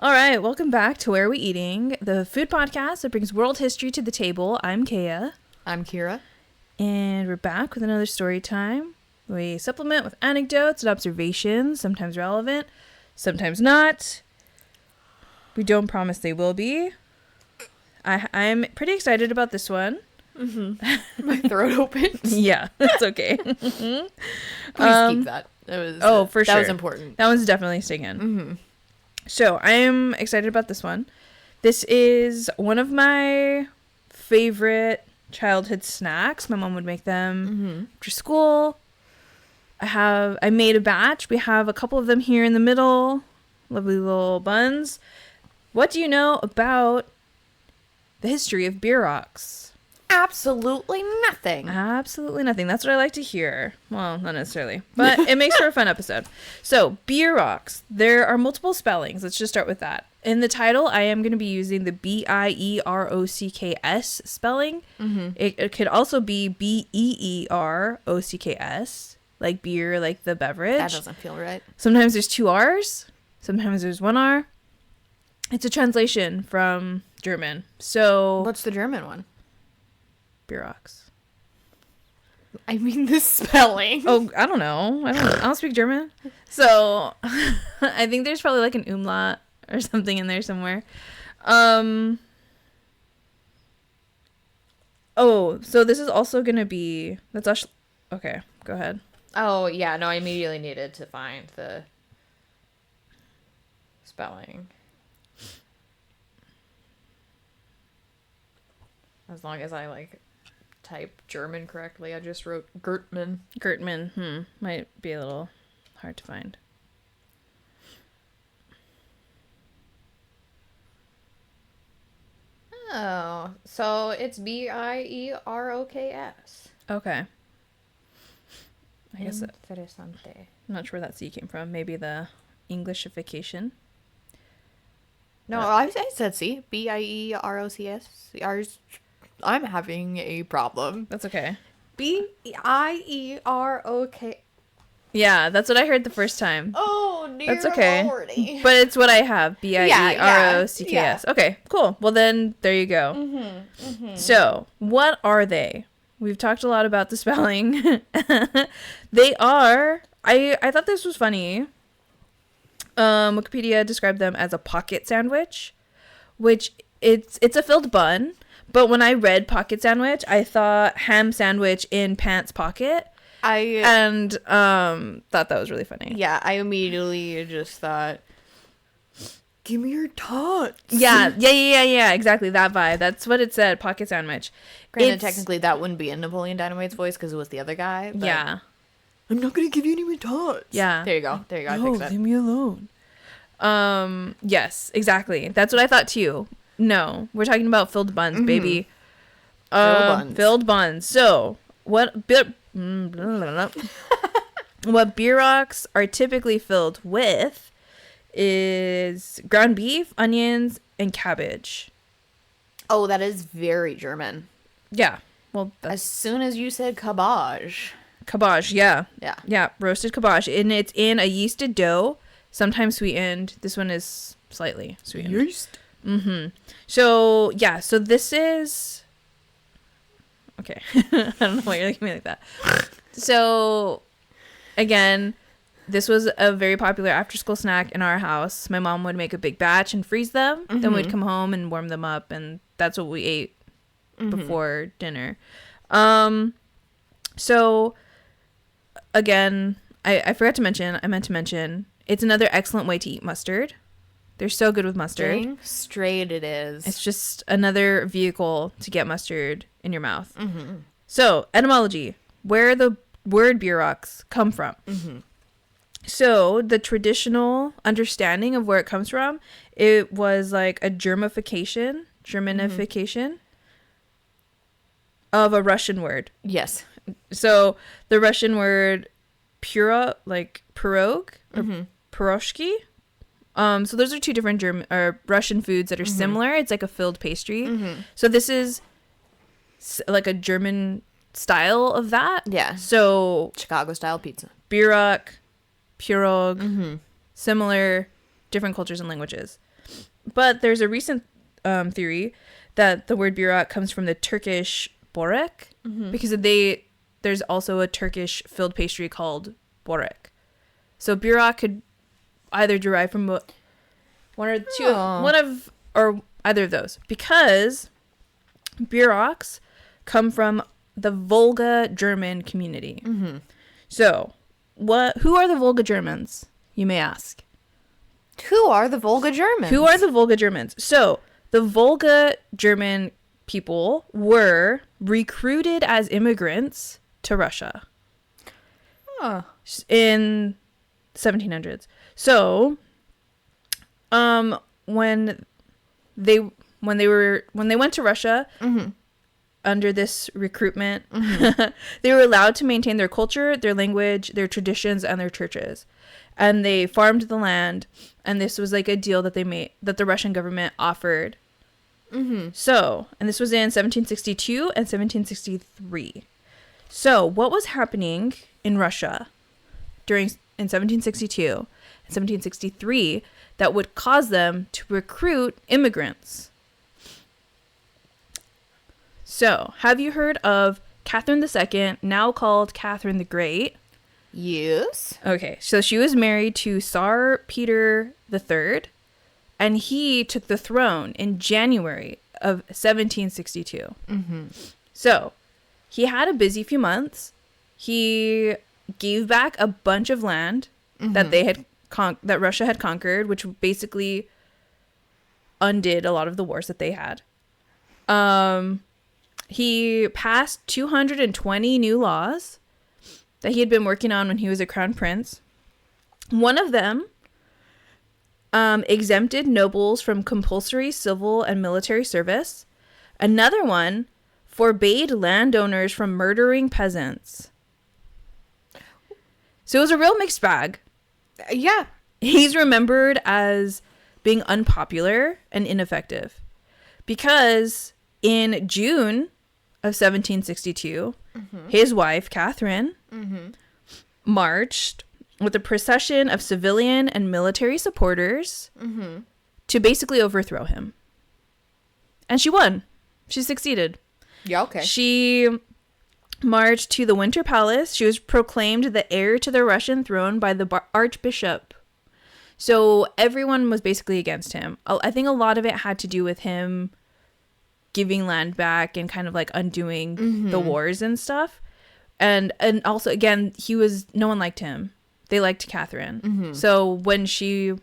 All right, welcome back to Where Are We Eating, the food podcast that brings world history to the table. I'm Keyah. I'm Kira. And we're back with another story time. We supplement with anecdotes and observations, sometimes relevant, sometimes not. We don't promise they will be. I'm pretty excited about this one. Mm-hmm. My throat opened. Yeah, that's okay. Please keep that. For sure. That was important. That one's definitely stinging. Mm-hmm. So I am excited about this one. This is one of my favorite childhood snacks. My mom would make them after school. I made a batch. We have a couple of them here in the middle. Lovely little buns. What do you know about the history of Bierocks? Absolutely nothing. Absolutely nothing. That's what I like to hear. Well, not necessarily, but it makes for a fun episode. So, Bierocks. There are multiple spellings. Let's just start with that. In the title, I am going to be using the Bierocks spelling. Mm-hmm. It could also be Beerocks, like beer, like the beverage. That doesn't feel right. Sometimes there's 2 R's. Sometimes there's 1 R. It's a translation from German. So, what's the German one? Bierocks. I mean the spelling. Oh, I don't know. I don't speak German. So I think there's probably like an umlaut or something in there somewhere. So this is also gonna be okay, go ahead. Oh yeah, no, I immediately needed to find the spelling. As long as I type German correctly. I just wrote Gertman. Might be a little hard to find. Oh, so it's Bierocks. Okay. I guess Interessante. I'm not sure where that C came from. Maybe the Englishification. No, I said C. Bierocks. I'm having a problem. That's okay. Bierok. Yeah, that's what I heard the first time. Oh, dear That's okay. Lordy. But it's what I have. Bierocks. Yeah. Okay, cool. Well, then there you go. So, what are they? We've talked a lot about the spelling. They are... I thought this was funny. Wikipedia described them as a pocket sandwich, which it's a filled bun. But when I read pocket sandwich, I thought ham sandwich in pants pocket. And thought that was really funny. Yeah, I immediately just thought, give me your tots. Yeah, exactly, that vibe. That's what it said, pocket sandwich. Granted, technically that wouldn't be in Napoleon Dynamite's voice because it was the other guy. But Yeah. I'm not going to give you any more tots. Yeah. There you go. I fixed it. Leave me alone. Yes, exactly. That's what I thought too. No, we're talking about filled buns, baby. Filled buns. So, what Bierocks are typically filled with is ground beef, onions, and cabbage. Oh, that is very German. Yeah. Well, as soon as you said cabbage. Cabbage, yeah. Yeah, roasted cabbage. And it's in a yeasted dough, sometimes sweetened. This one is slightly sweetened. Yeast? So, yeah, so this is... Okay. I don't know why you're looking at me like that. So, again, this was a very popular after-school snack in our house. My mom would make a big batch and freeze them. Then we'd come home and warm them up, and that's what we ate before dinner. So, again, I forgot to mention, I meant to mention, it's another excellent way to eat mustard. They're so good with mustard. Dang straight it is. It's just another vehicle to get mustard in your mouth. So, etymology. Where the word Bierocks come from. So, the traditional understanding of where it comes from, it was like a Germanification of a Russian word. Yes. So, the Russian word pirog, or piroshki. So those are 2 different Russian foods that are similar. It's like a filled pastry. So this is like a German style of that. Yeah. So Chicago style pizza. Bierock, pirog, similar different cultures and languages. But there's a recent theory that the word Bierock comes from the Turkish börek, because there's also a Turkish filled pastry called börek. So Bierock could either derive from one or either of those, because Bierocks come from the Volga German community. So, who are the Volga Germans, you may ask? Who are the Volga Germans? Who are the Volga Germans? So, the Volga German people were recruited as immigrants to Russia in 1700s. So, when they went to Russia under this recruitment, they were allowed to maintain their culture, their language, their traditions, and their churches. And they farmed the land, and this was like a deal that they made, that the Russian government offered. So, and this was in 1762 and 1763. So, what was happening in Russia in 1762 and 1763 that would cause them to recruit immigrants? So, have you heard of Catherine II, now called Catherine the Great? Yes. Okay, so she was married to Tsar Peter III, and he took the throne in January of 1762. So, he had a busy few months. He gave back a bunch of land that they had that Russia had conquered, which basically undid a lot of the wars that they had. He passed 220 new laws that he had been working on when he was a crown prince. One of them exempted nobles from compulsory civil and military service. Another one forbade landowners from murdering peasants. So it was a real mixed bag. Yeah. He's remembered as being unpopular and ineffective because in June of 1762, his wife, Catherine, marched with a procession of civilian and military supporters to basically overthrow him. And she won. She succeeded. Yeah, okay. She marched to the Winter Palace. She was proclaimed the heir to the Russian throne by the Archbishop. So everyone was basically against him. I think a lot of it had to do with him giving land back and kind of like undoing the wars and stuff. And also, again, no one liked him. They liked Catherine. So when she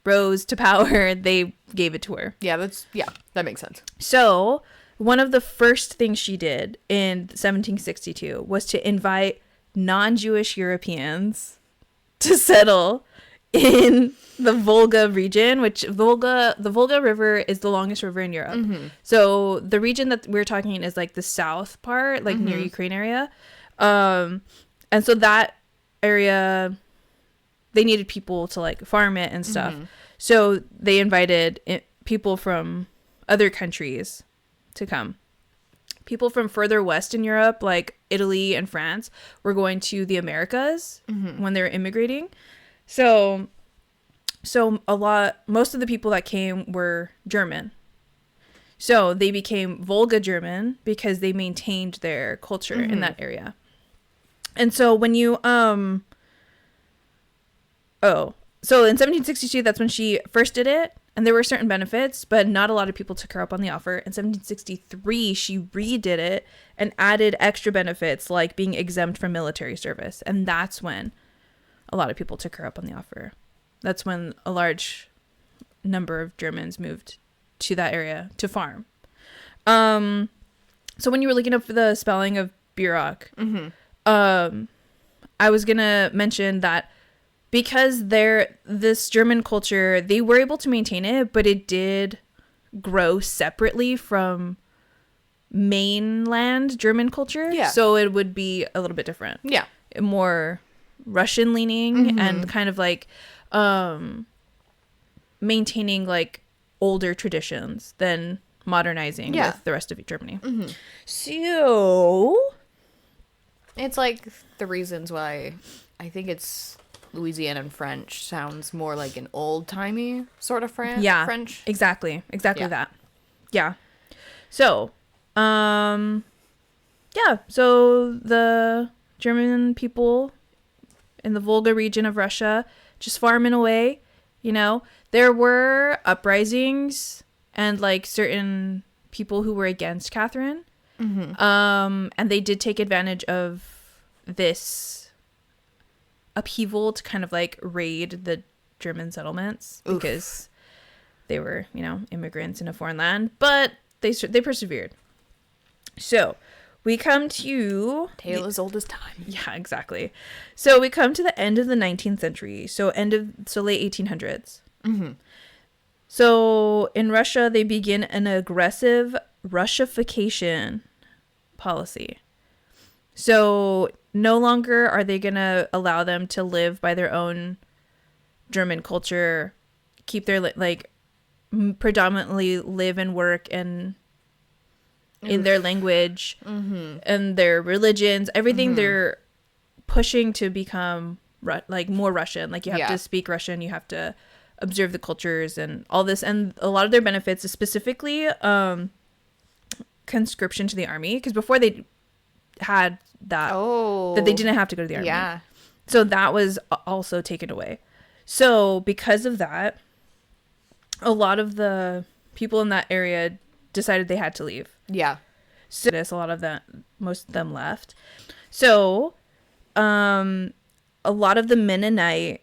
rose to power, they gave it to her. Yeah, that makes sense. So one of the first things she did in 1762 was to invite non-Jewish Europeans to settle in the Volga region, which the Volga River is the longest river in Europe. So the region that we're talking is like the south part, like near Ukraine area. And so that area, they needed people to like farm it and stuff. So they invited people from other countries to come. People from further west in Europe, like Italy and France, were going to the Americas when they were immigrating. So most of the people that came were German. So they became Volga German because they maintained their culture in that area. And so when you, so in 1762, that's when she first did it. And there were certain benefits, but not a lot of people took her up on the offer. In 1763, she redid it and added extra benefits like being exempt from military service. And that's when a lot of people took her up on the offer. That's when a large number of Germans moved to that area to farm. So when you were looking up for the spelling of Bierock, I was going to mention that because this German culture, they were able to maintain it, but it did grow separately from mainland German culture. Yeah. So it would be a little bit different. Yeah. More Russian leaning and kind of like maintaining like older traditions than modernizing with the rest of Germany. So it's like the reasons why I think it's Louisianan French sounds more like an old-timey sort of Yeah, French. exactly Yeah. that. Yeah. So, yeah, so the German people in the Volga region of Russia just farming away, you know. There were uprisings and like certain people who were against Catherine. And they did take advantage of this upheaval to kind of like raid the German settlements because they were, you know, immigrants in a foreign land, but they persevered. So we come to Tale as old as time. yeah, exactly. So we come to the end of the 19th century. So late 1800s. So in Russia, they begin an aggressive Russification policy. So no longer are they going to allow them to live by their own German culture, keep their predominantly live and work and in their language and their religions, everything. They're pushing to become more Russian. Like you have to speak Russian, you have to observe the cultures and all this. And a lot of their benefits is specifically conscription to the army, because before they had that they didn't have to go to the army. Yeah. So that was also taken away. So because of that, a lot of the people in that area decided they had to leave. Yeah. So most of them left. So a lot of the Mennonite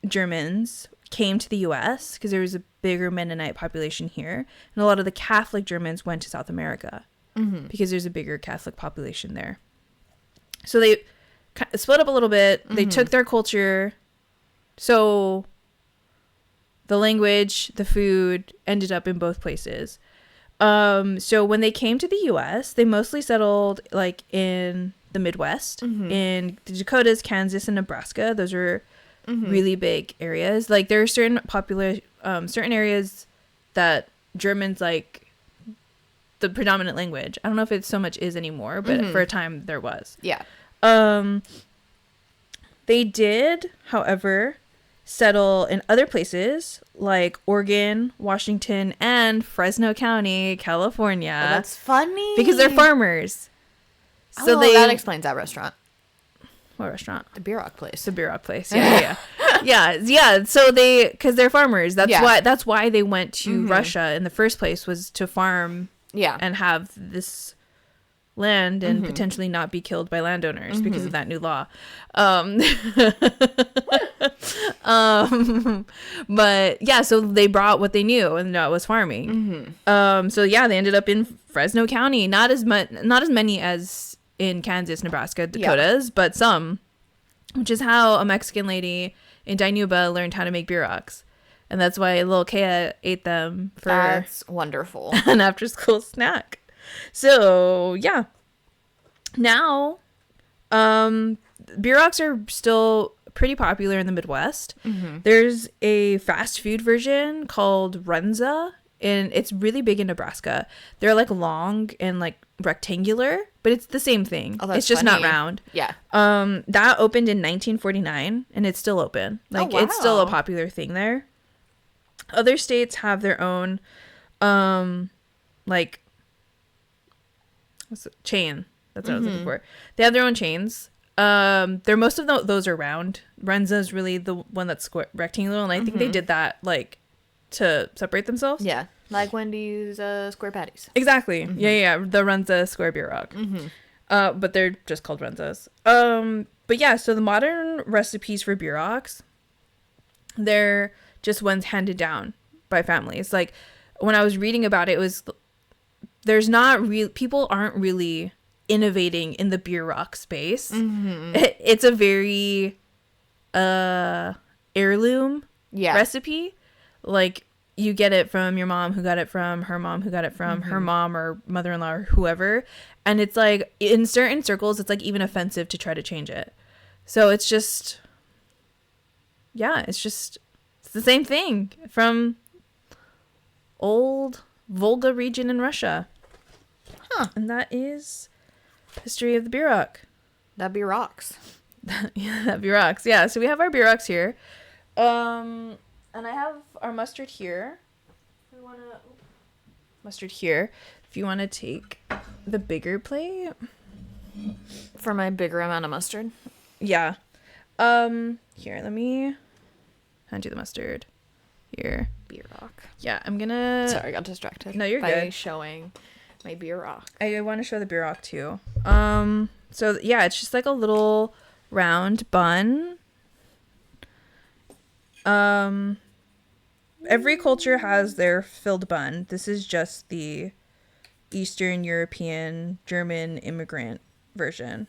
Germans came to the US because there was a bigger Mennonite population here. And a lot of the Catholic Germans went to South America because there's a bigger Catholic population there. So they split up a little bit. They took their culture. So the language, the food ended up in both places. So when they came to the US, they mostly settled like in the Midwest, in the Dakotas, Kansas, and Nebraska. Those are really big areas. Like there are certain areas that German's like the predominant language. I don't know if it so much is anymore, but for a time there was. Yeah. They did, however, settle in other places like Oregon, Washington, and Fresno County, California. Oh, that's funny. Because they're farmers. So that explains that restaurant. What restaurant? The Bierocks place. The Bierocks place. Yeah. Yeah. So because they're farmers. That's why they went to Russia in the first place, was to farm. Yeah. And have this land and potentially not be killed by landowners because of that new law. But yeah, so they brought what they knew, and that was farming. So yeah, they ended up in Fresno County. Not as many as in Kansas, Nebraska, Dakotas, but some, which is how a Mexican lady in Dinuba learned how to make Bierocks. And that's why little Keyah ate them for That's wonderful. an after school snack. So yeah. Now, Bierocks are still pretty popular in the Midwest. There's a fast food version called Runza, and it's really big in Nebraska. They're like long and like rectangular, but it's the same thing. Oh, that's it's just funny. not round. Yeah. That opened in 1949, and it's still open. Like it's still a popular thing there. Other states have their own, like, chain. That's what I was looking for. They have their own chains. Most of those are round. Renza is really the one that's rectangular, and I think they did that like to separate themselves. Yeah. Like Wendy's square patties. Exactly. Yeah. The Renza square Bierock. But they're just called Renzas. But yeah, so the modern recipes for Bierocks, they're just ones handed down by families. Like when I was reading about it, people aren't really innovating in the Bierock space. It's a very heirloom recipe. Like you get it from your mom, who got it from her mom, who got it from her mom or mother-in-law or whoever. And it's like in certain circles, it's like even offensive to try to change it. So it's just, it's the same thing from old Volga region in Russia. And that is history of the Bierock. That Bierocks. Yeah, Bierocks. Yeah, so we have our Bierocks here. And I have our mustard here. Mustard here. If you want to take the bigger plate. For my bigger amount of mustard. Yeah. Here, let me hand you the mustard. Here. Bierock. Yeah, I'm gonna... Sorry, I got distracted. No, you're by good. showing my Bierock. I want to show the Bierock too. So yeah, it's just like a little round bun. Every culture has their filled bun. This is just the Eastern European German immigrant version.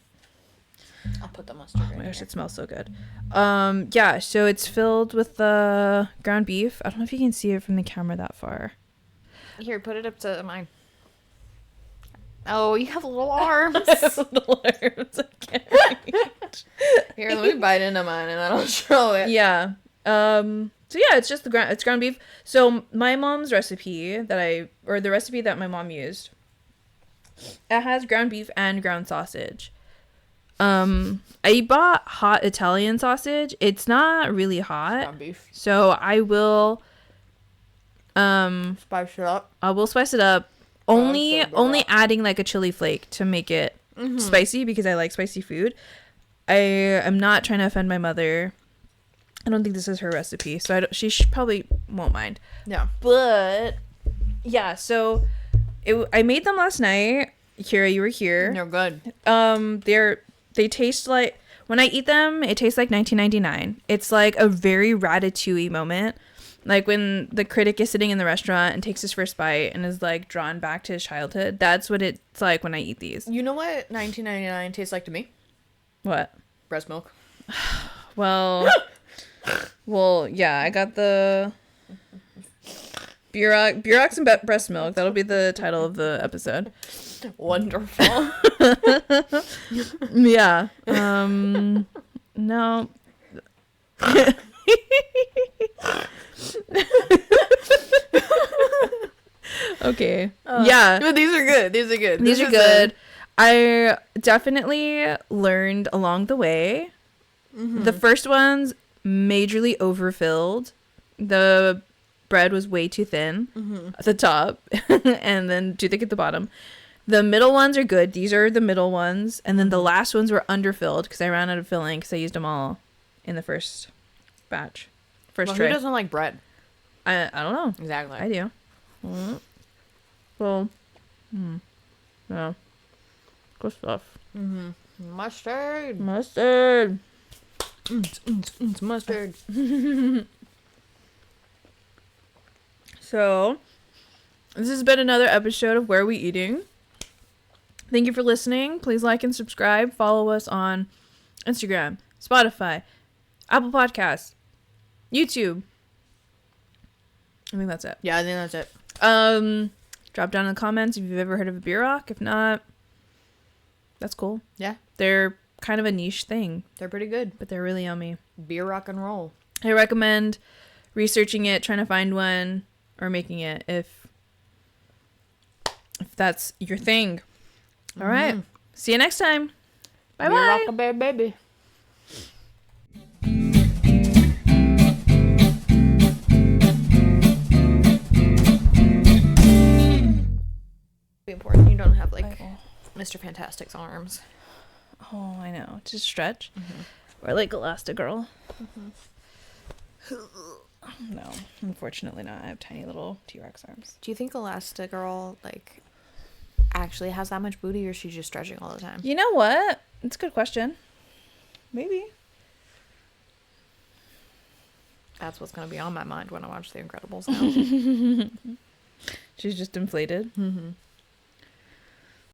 I'll put the mustard Oh my gosh, it smells so good. Yeah, so it's filled with the ground beef. I don't know if you can see it from the camera that far. Here, put it up to mine. Oh, you have little arms. Little arms. I can't. Here, let me bite into mine and then I'll show it. Yeah. So yeah, it's just it's ground beef. So my mom's recipe the recipe that my mom used, it has ground beef and ground sausage. I bought hot Italian sausage. It's not really hot. Ground beef. So I will Spice it up. I will spice it up. Only adding like a chili flake to make it spicy because I like spicy food. I am not trying to offend my mother. I don't think this is her recipe, so she probably won't mind. Yeah. But yeah, so I made them last night. Kira, you were here. They're good. They taste like, when I eat them, it tastes like 1999. It's like a very Ratatouille moment. Like when the critic is sitting in the restaurant and takes his first bite and is like drawn back to his childhood. That's what it's like when I eat these. You know what 1999 tastes like to me? What? Breast milk. Well, yeah, I got the Bierocks and breast milk. That'll be the title of the episode. Wonderful. Yeah. No. Okay. Yeah. But these are good. These are good. These are good. I definitely learned along the way. Mm-hmm. The first one's majorly overfilled. The bread was way too thin at the top and then too thick at the bottom. The middle ones are good. These are the middle ones. And then the last ones were underfilled because I ran out of filling because I used them all in the first batch. First tray. Who doesn't like bread? I don't know. Exactly. I do. Well, yeah. Good stuff. Mustard. Mustard. Mustard. So, this has been another episode of Where We Eating. Thank you for listening. Please like and subscribe. Follow us on Instagram, Spotify, Apple Podcasts, YouTube. I think that's it. Yeah, I think that's it. Drop down in the comments if you've ever heard of a Bierock. If not, that's cool. Yeah. They're kind of a niche thing. They're pretty good. But they're really yummy. Beer rock and roll. I recommend researching it, trying to find one, or making it if that's your thing. All right. See you next time. Bye bye. Beer rock a bear baby. Important. You don't have like Mr. Fantastic's arms. Oh, I know. Just stretch. Or like Elastigirl. No, unfortunately not. I have tiny little T-Rex arms. Do you think Elastigirl like actually has that much booty, or is she just stretching all the time? You know what? It's a good question. Maybe. That's what's gonna be on my mind when I watch The Incredibles now. She's just inflated.